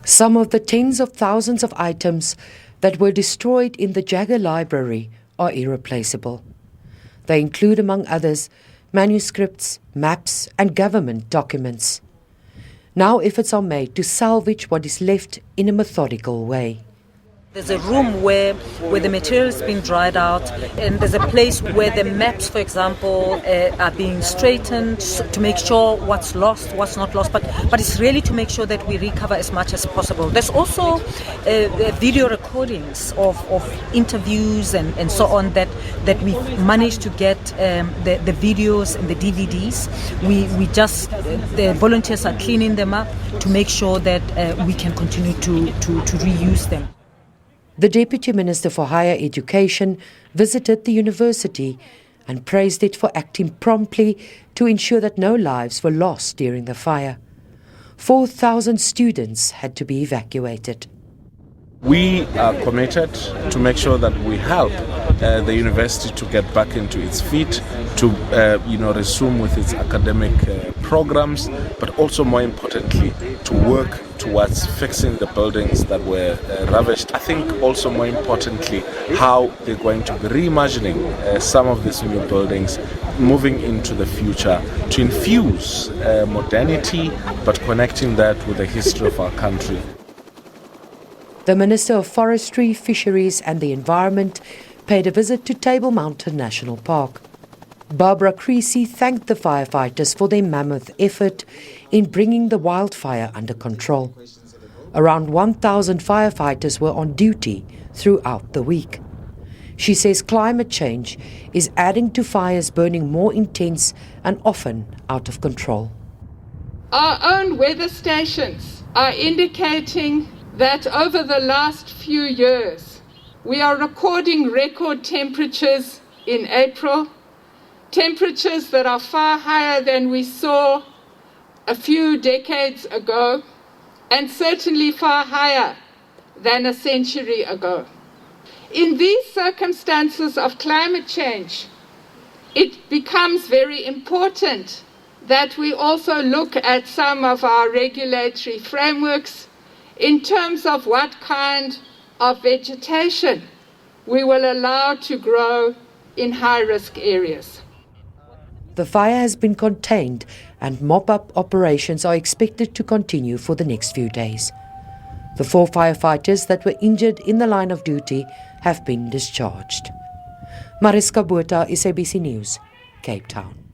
Some of the tens of thousands of items that were destroyed in the Jagger Library are irreplaceable. They include, among others, manuscripts, maps, and government documents. Now efforts are made to salvage what is left in a methodical way. There's a room where the material is being dried out, and there's a place where the maps, for example, are being straightened to make sure what's lost, what's not lost, but it's really to make sure that we recover as much as possible. There's also video recordings of interviews and so on that we've managed to get the videos and the DVDs. The volunteers are cleaning them up to make sure that we can continue to reuse them. The Deputy Minister for Higher Education visited the university and praised it for acting promptly to ensure that no lives were lost during the fire. 4,000 students had to be evacuated. We are committed to make sure that we help the university to get back into its feet, to resume with its academic programs, but also more importantly to work towards fixing the buildings that were ravaged. I think also more importantly how they're going to be reimagining some of these new buildings, moving into the future to infuse modernity, but connecting that with the history of our country. The Minister of Forestry, Fisheries and the Environment paid a visit to Table Mountain National Park. Barbara Creasy thanked the firefighters for their mammoth effort in bringing the wildfire under control. Around 1,000 firefighters were on duty throughout the week. She says climate change is adding to fires burning more intense and often out of control. Our own weather stations are indicating that over the last few years, we are recording record temperatures in April, temperatures that are far higher than we saw a few decades ago, and certainly far higher than a century ago. In these circumstances of climate change, it becomes very important that we also look at some of our regulatory frameworks in terms of what kind of vegetation we will allow to grow in high-risk areas. The fire has been contained and mop-up operations are expected to continue for the next few days. The 4 firefighters that were injured in the line of duty have been discharged. Mariska Botha, SABC News, Cape Town.